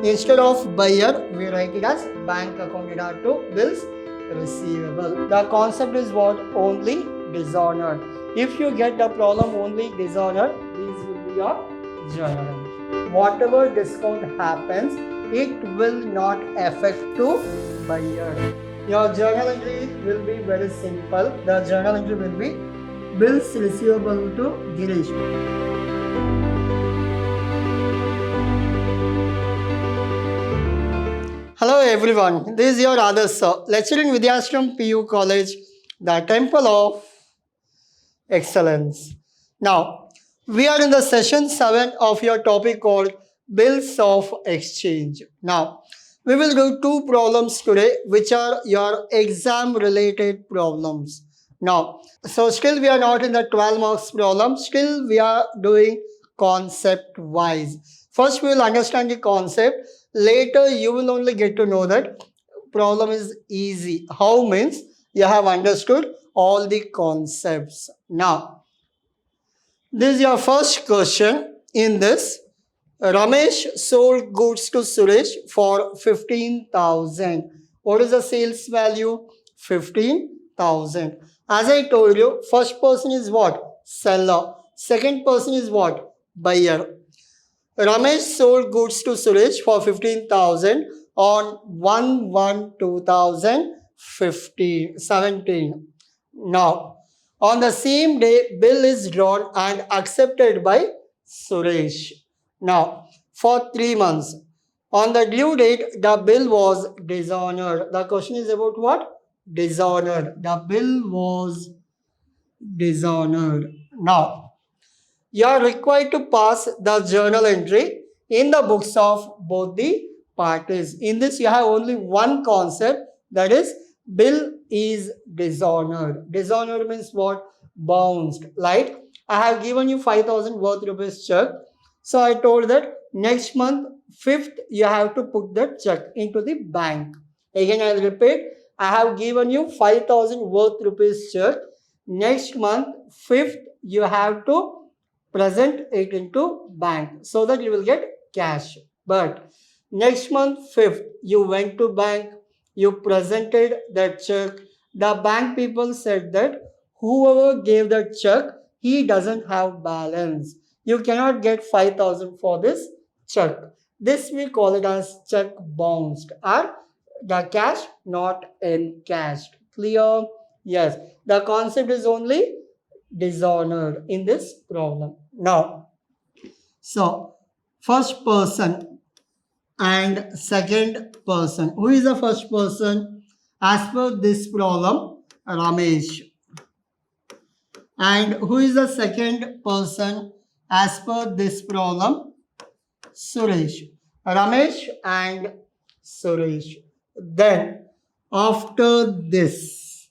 Instead of buyer, we write it as bank account data to bills receivable. The concept is what? Only dishonored. If you get the problem only dishonored, these will be your journal entry. Whatever discount happens, it will not affect to buyer. Your journal entry will be very simple. The journal entry will be bills receivable to Girish. Hello everyone, this is your Adarsh sir, lecturer in Vidhyaashram PU College, the Temple of Excellence. Now, we are in the session 7 of your topic called Bills of Exchange. Now, we will do 2 problems today which are your exam related problems. Now, so still we are not in the 12 marks problem, still we are doing concept wise. First we will understand the concept. Later you will only get to know that problem is easy. How means you have understood all the concepts. Now, this is your first question in this. Ramesh sold goods to Suresh for 15,000. What is the sales value? 15,000. As I told you, first person is what? Seller. Second person is what? Buyer. Ramesh sold goods to Suresh for 15,000 on 1/1/2017. Now, on the same day, bill is drawn and accepted by Suresh. Now, for 3 months. On the due date, the bill was dishonored. The question is about what? Dishonored. The bill was dishonored. Now, you are required to pass the journal entry in the books of both the parties. In this, you have only one concept, that is, bill is dishonored. Dishonored means what? Bounced. Like, I have given you 5,000 worth rupees check. So, I told that next month, 5th, you have to put that check into the bank. Again, I will repeat, I have given you 5,000 worth rupees check. Next month, 5th, you have to present it into bank so that you will get cash. But next month 5th, you went to bank, you presented that check. The bank people said that whoever gave that check, he doesn't have balance. You cannot get 5,000 for this check. This we call it as check bounced, or the cash not encashed. Clear? Yes. The concept is only dishonored in this problem. Now, so first person and second person. Who is the first person? As per this problem, Ramesh. And who is the second person? As per this problem, Suresh. Ramesh and Suresh. Then, after this,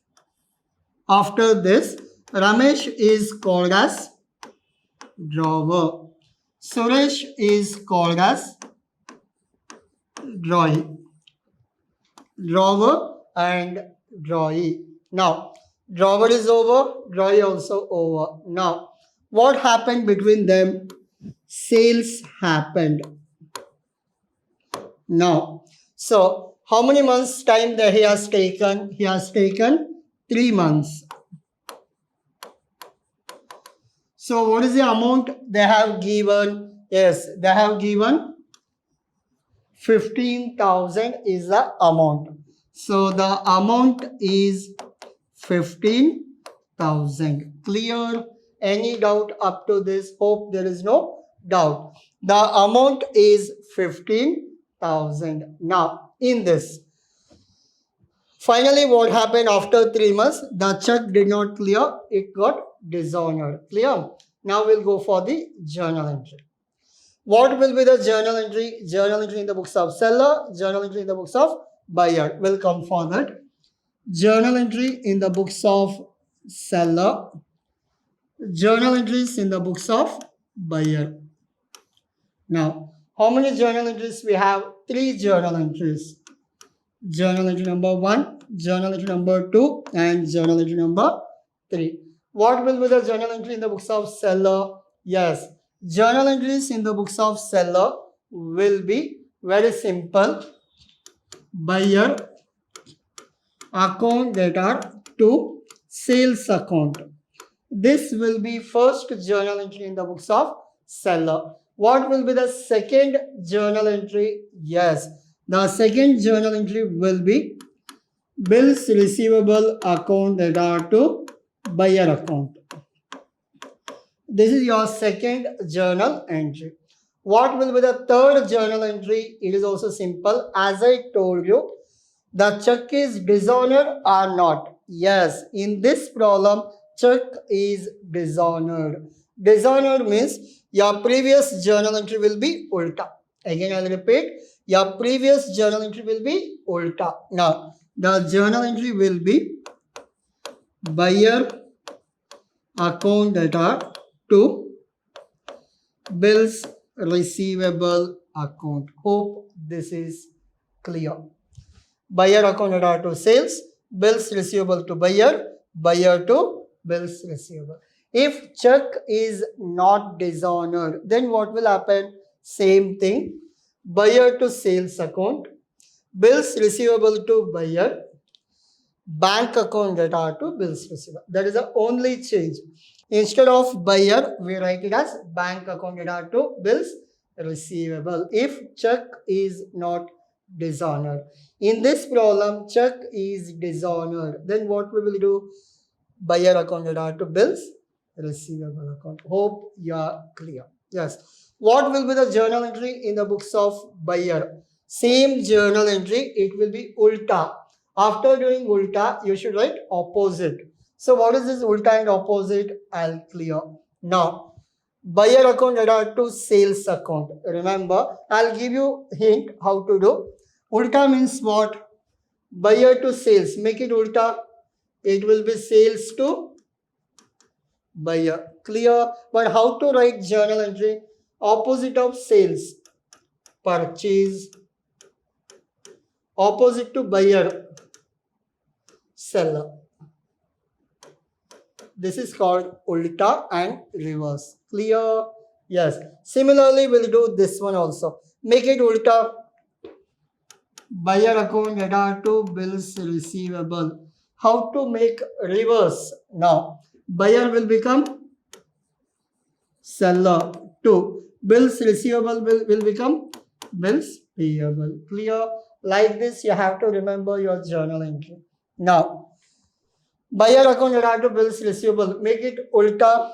Ramesh is called as drawer. Suresh is called as drawee. Drawer and drawee. Now, drawer is over, drawee also over. Now, what happened between them? Sales happened. Now, so how many months time that he has taken? He has taken 3 months. So what is the amount they have given? Yes, they have given 15,000 is the amount. So the amount is 15,000. Clear? Any doubt up to this? Hope there is no doubt. The amount is 15,000. Now, in this, finally, what happened after 3 months? The check did not clear. It got dishonored. Clear? Now we'll go for the journal entry. What will be the journal entry? Journal entry in the books of seller, journal entry in the books of buyer. We'll come for that. Journal entry in the books of seller, journal entries in the books of buyer. Now, how many journal entries we have? 3 journal entries. Journal entry number 1, journal entry number 2, and journal entry number 3. What will be the journal entry in the books of seller? Yes, journal entries in the books of seller will be Very simple. Buyer account data to sales account. This will be first journal entry in the books of seller. What will be the second journal entry? Yes, the second journal entry will be bills receivable account data to buyer account. This is your second journal entry. What will be the third journal entry? It is also simple. As I told you, the check is dishonored or not. Yes, in this problem, check is dishonored. Dishonored means your previous journal entry will be ulta. Again, I'll repeat. Your previous journal entry will be ulta. Now, the journal entry will be buyer account data to bills receivable account. Hope this is clear. Buyer account data to sales, bills receivable to buyer, buyer to bills receivable. If check is not dishonored, then what will happen? Same thing. Buyer to sales account, bills receivable to buyer, bank account data to bills receivable. That is the only change. Instead of buyer, we write it as bank account data to bills receivable. If check is not dishonored. In this problem, check is dishonored. Then what we will do? Buyer account data to bills receivable account. Hope you are clear. Yes. What will be the journal entry in the books of buyer? Same journal entry, it will be ulta. After doing ulta, you should write opposite. So what is this ulta and opposite? I'll clear. Now, buyer account data to sales account. Remember, I'll give you hint how to do. Ulta means what? Buyer to sales. Make it ulta. It will be sales to buyer. Clear? But how to write journal entry? Opposite of sales. Purchase. Opposite to buyer. Seller. This is called ulta and reverse. Clear? Yes. Similarly, we'll do this one also. Make it ulta. Buyer account data to bills receivable. How to make reverse? Now, buyer will become seller to bills receivable will become bills payable. Clear? Like this, you have to remember your journal entry. Now, buyer account data to bills receivable. Make it ulta.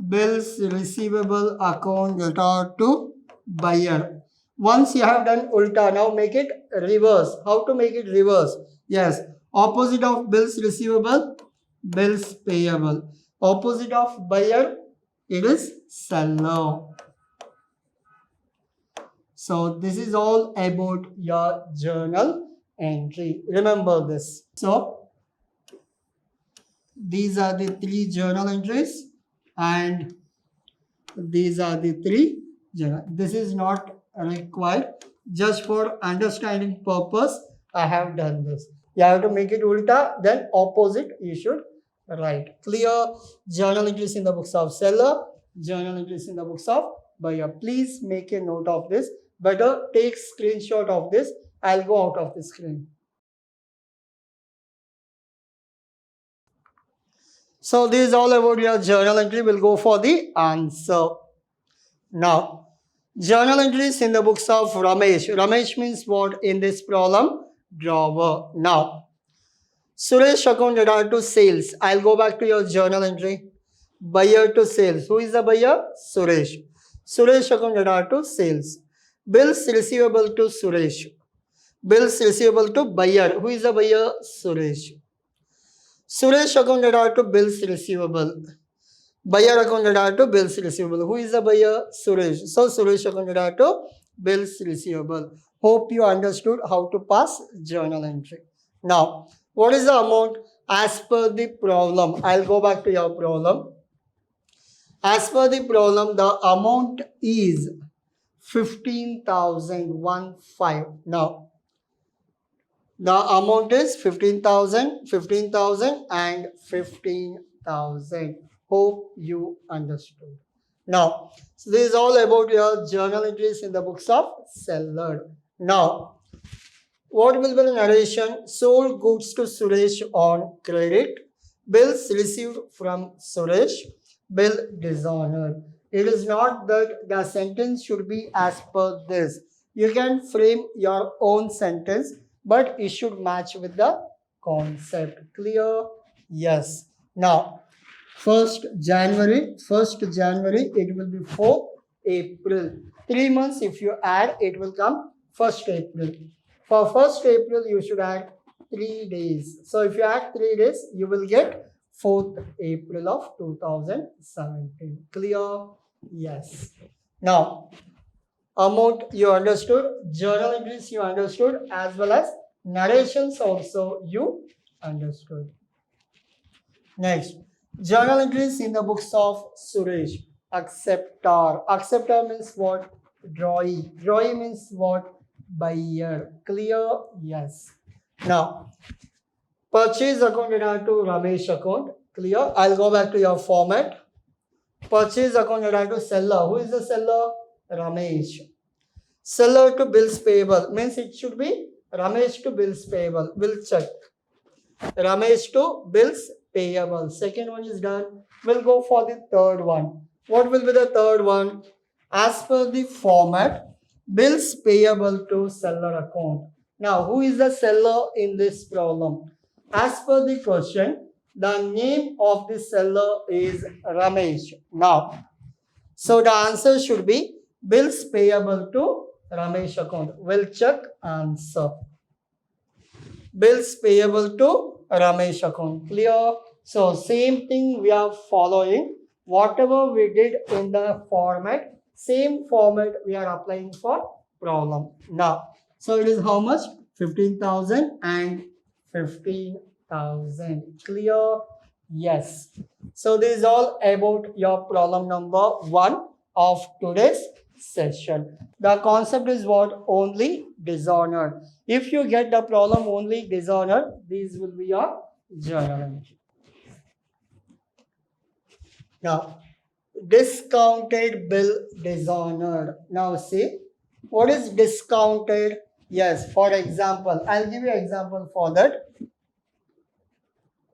Bills receivable account data to buyer. Once you have done ulta, now make it reverse. How to make it reverse? Yes, opposite of bills receivable, bills payable. Opposite of buyer, it is seller. So this is all about your journal entry. Remember this. So these are the three journal entries and these are the three journal. This is not required. Just for understanding purpose, I have done this. You have to make it ulta, then opposite you should write. Clear? Journal entries in the books of seller, journal entries in the books of buyer. Please make a note of this. Better take screenshot of this. I'll go out of the screen. So this is all about your journal entry. We'll go for the answer. Now, journal entries in the books of Ramesh. Ramesh means what in this problem? Drawer. Now, Suresh account data to sales. I'll go back to your journal entry. Buyer to sales. Who is the buyer? Suresh. Suresh account data to sales. Bills receivable to Suresh. Bills receivable to buyer. Who is the buyer? Suresh. Suresh account data to bills receivable. Buyer account data to bills receivable. Who is the buyer? Suresh. So Suresh account data to bills receivable. Hope you understood how to pass journal entry. Now, what is the amount as per the problem? I'll go back to your problem. As per the problem, the amount is 15,015. Now, the amount is 15,000, 15,000 and 15,000. Hope you understood. Now, so this is all about your journal entries in the books of seller. Now, what will be the narration? Sold goods to Suresh on credit. Bills received from Suresh. Bill dishonored. It is not that the sentence should be as per this. You can frame your own sentence, but it should match with the concept. Clear? Yes. Now, 1st January, it will be 4th April. 3 months, if you add, it will come 1st April. For 1st April, you should add 3 days. So if you add 3 days, you will get 4th April of 2017. Clear? Yes. Now, amount you understood, journal entries you understood, as well as narrations also you understood. Next, journal entries in the books of Suresh. Acceptor. Acceptor means what? Drawee. Drawee means what? Buyer. Clear? Yes. Now, purchase account data to Ramesh account. Clear? I'll go back to your format. Purchase account data to seller. Who is the seller? Ramesh. Seller to bills payable means it should be Ramesh to bills payable. We'll check. Ramesh to bills payable. Second one is done. We'll go for the third one. What will be the third one? As per the format, bills payable to seller account. Now, who is the seller in this problem? As per the question, the name of the seller is Ramesh. Now, so the answer should be bills payable to Ramesh account. We'll check answer. Bills payable to Ramesh account. Clear? So same thing we are following. Whatever we did in the format, same format we are applying for problem. Now, so it is how much? 15,000 and 15,000. Clear? Yes. So this is all about your problem number 1 of today's session. The concept is what? Only dishonored. If you get the problem only dishonored, these will be your journal entry. Now, discounted bill dishonored. Now see, what is discounted? Yes, for example, I'll give you an example for that.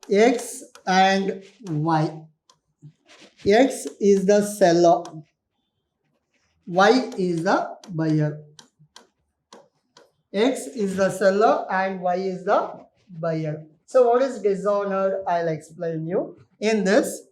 X and Y. X is the seller. Y is the buyer. X is the seller and Y is the buyer. So what is dishonored? I'll explain you. In this,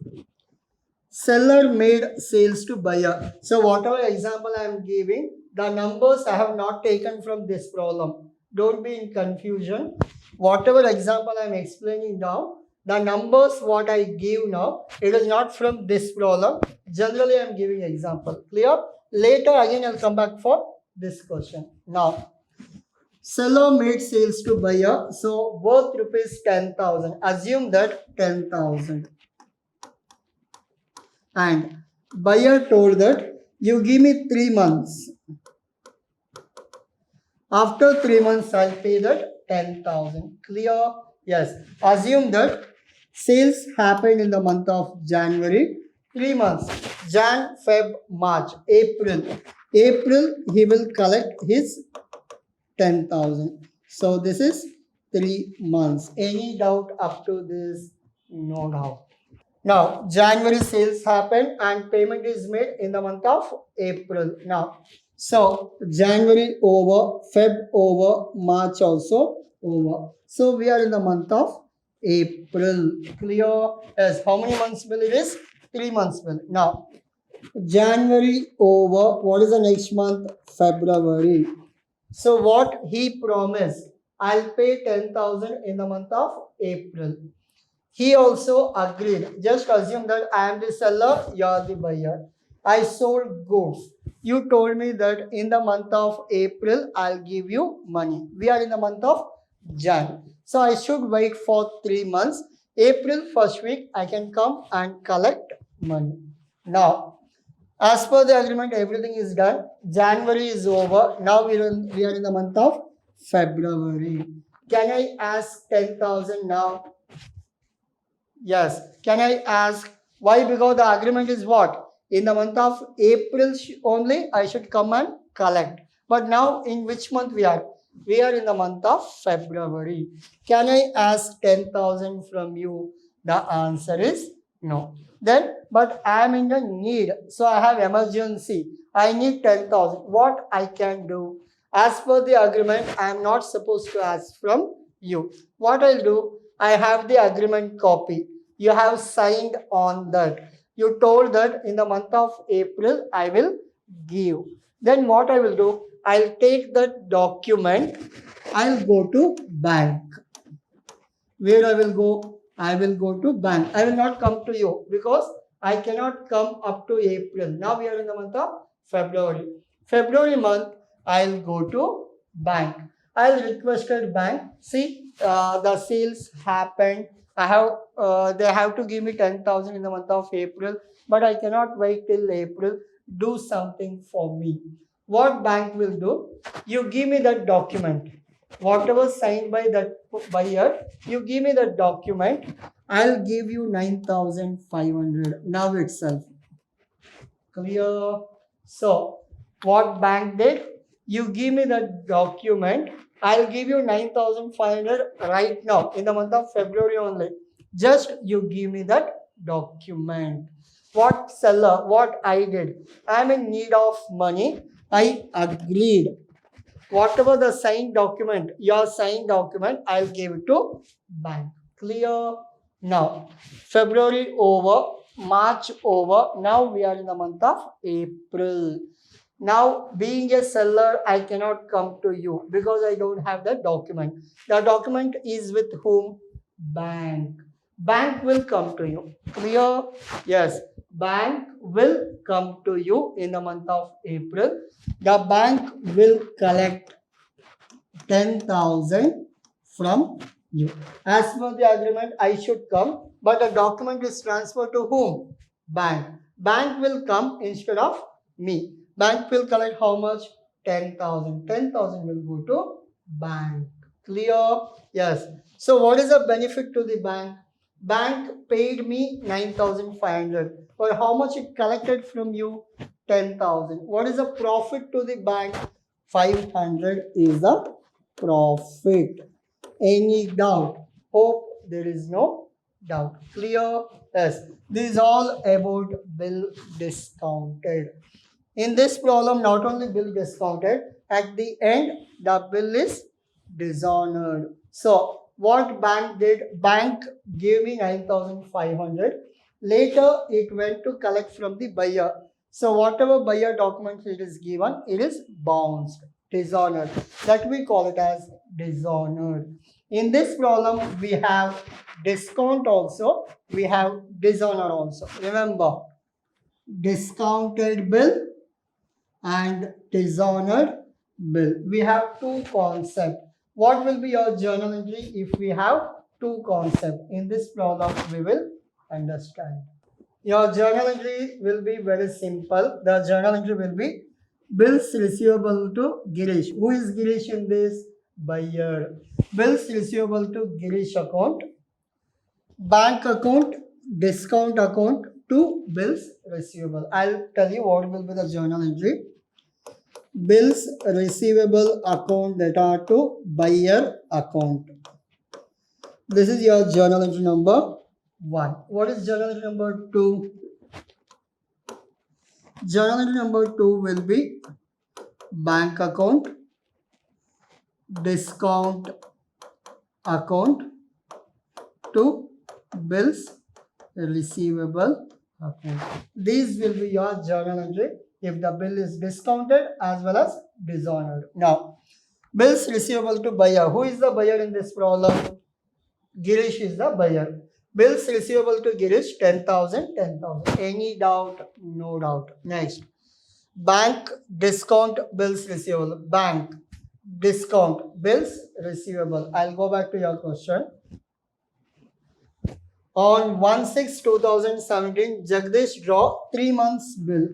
seller made sales to buyer. So whatever example I am giving, the numbers I have not taken from this problem. Don't be in confusion. Whatever example I am explaining now, the numbers what I give now, it is not from this problem. Generally I am giving example. Clear? Later again I'll come back for this question. Now, seller made sales to buyer. So worth rupees 10,000. Assume that 10,000. And buyer told that you give me 3 months. After 3 months, I'll pay that 10,000. Clear? Yes. Assume that sales happened in the month of January. 3 months. Jan, Feb, March, April. April, he will collect his 10,000. So this is 3 months. Any doubt up to this? No doubt. Now, January sales happen and payment is made in the month of April. Now, so January over, Feb over, March also over. So we are in the month of April. Clear? Yes. How many months bill it is? 3 months bill. Now, January over, what is the next month? February. So what he promised, I'll pay 10,000 in the month of April. He also agreed. Just assume that I am the seller, you are the buyer. I sold goods. You told me that in the month of April, I'll give you money. We are in the month of Jan. So I should wait for 3 months. April first week, I can come and collect money. Now, as per the agreement, everything is done. January is over. Now we are in the month of February. Can I ask 10,000 now? Yes. Can I ask why? Because the agreement is what? In the month of April only, I should come and collect. But now, in which month we are? We are in the month of February. Can I ask 10,000 from you? The answer is no. Then, but I am in the need. So I have emergency. I need 10,000. What I can do? As per the agreement, I am not supposed to ask from you. What I'll do? I have the agreement copy. You have signed on that. You told that in the month of April, I will give. Then what I will do? I'll take that document. I'll go to bank. Where I will go? I will go to bank. I will not come to you because I cannot come up to April. Now we are in the month of February. February month, I'll go to bank. I'll request at bank. See, the sales happened. They have to give me 10,000 in the month of April, but I cannot wait till April. Do something for me. What bank will do? You give me that document. Whatever signed by that buyer, you give me the document. I'll give you 9,500 now itself. Clear? So, what bank did? You give me the document. I'll give you 9,500 right now in the month of February only. Just you give me that document. What seller? What I did? I'm in need of money. I agreed. Whatever the signed document, your signed document, I'll give it to bank. Clear? Now, February over, March over. Now we are in the month of April. Now, being a seller, I cannot come to you because I don't have the document. The document is with whom? Bank. Bank will come to you. Clear? Yes. Bank will come to you in the month of April. The bank will collect 10,000 from you. As per the agreement, I should come, but the document is transferred to whom? Bank. Bank will come instead of me. Bank will collect how much? 10,000. 10,000 will go to bank. Clear? Yes. So what is the benefit to the bank? Bank paid me 9,500. Or how much it collected from you? 10,000. What is the profit to the bank? 500 is the profit. Any doubt? Hope there is no doubt. Clear? Yes. This is all about bill discounted. In this problem, not only bill discounted, at the end, the bill is dishonored. So, what bank did? Bank gave me 9,500. Later, it went to collect from the buyer. So, whatever buyer documents it is given, it is bounced, dishonored. That we call it as dishonored. In this problem, we have discount also, we have dishonor also. Remember, discounted bill and dishonored bill. We have two concepts. What will be your journal entry if we have two concepts? In this problem, we will understand. Your journal entry will be very simple. The journal entry will be bills receivable to Girish. Who is Girish in this? Buyer. Bills receivable to Girish account. Bank account, discount account to bills receivable. I'll tell you what will be the journal entry. Bills receivable account that are to buyer account. This is your journal entry number 1. What is journal entry number 2? Journal entry number 2 will be bank account, discount account to bills receivable account. These will be your journal entry if the bill is discounted as well as dishonored. Now, bills receivable to buyer. Who is the buyer in this problem? Girish is the buyer. Bills receivable to Girish, 10,000, 10,000. Any doubt? No doubt. Next. Bank discount bills receivable. Bank discount bills receivable. I'll go back to your question. On 1/6/2017, Jagdish draw 3 months bill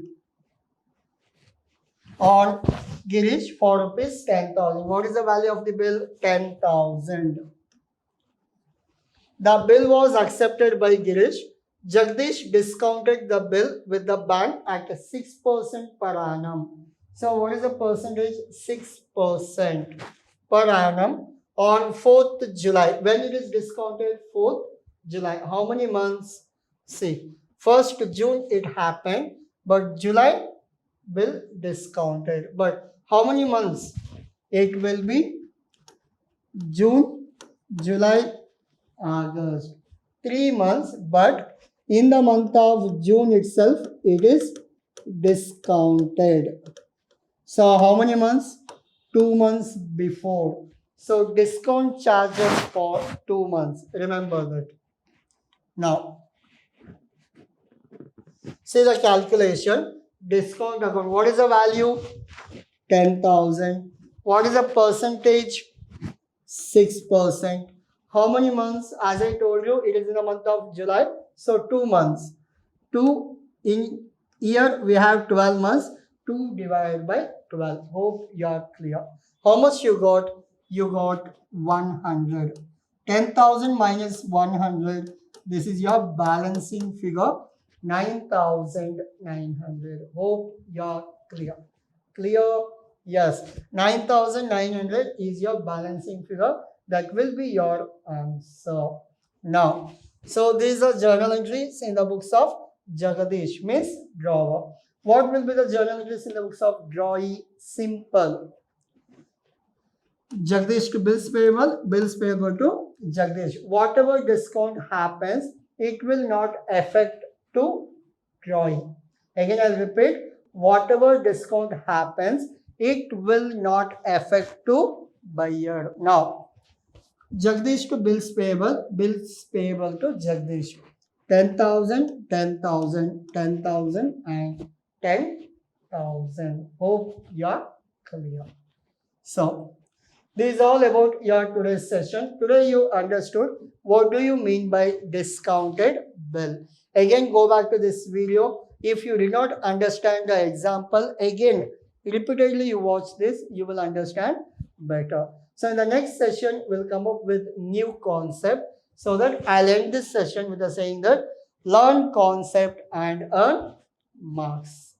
on Girish for rupees 10,000. What is the value of the bill? 10,000. The bill was accepted by Girish, Jagdish discounted the bill with the bank at 6% per annum. So what is the percentage? 6% per annum on 4th July. When it is discounted? 4th July. How many months? See, 1st June it happened, but July bill discounted. But how many months? It will be June, July, August. 3 months, but in the month of June itself, it is discounted. So how many months? 2 months before. So discount charges for 2 months. Remember that. Now, see the calculation. Discount account. What is the value? 10,000. What is the percentage? 6%. How many months? As I told you, it is in the month of July. So 2 months. 2 in year we have 12 months. 2 divided by 12. Hope you are clear. How much you got? You got 100. 10,000 minus 100. This is your balancing figure. 9,900. Hope you are clear. Clear? Yes. 9,900 is your balancing figure. That will be your answer. Now, so these are journal entries in the books of Jagadish, means drawer. What will be the journal entries in the books of drawee? Simple. Jagdish to bills payable to Jagdish. Whatever discount happens, it will not affect to drawee. Again, I'll repeat. Whatever discount happens, it will not affect to buyer. Now, Jagdish to bills payable to Jagdish. 10,000, 10,000, 10,000 and 10,000. Hope you are clear. So, this is all about your today's session. Today you understood what do you mean by discounted bill. Again, go back to this video. If you did not understand the example, again, repeatedly you watch this, you will understand better. So in the next session, we'll come up with new concept, so that I'll end this session with the saying that learn concept and earn marks.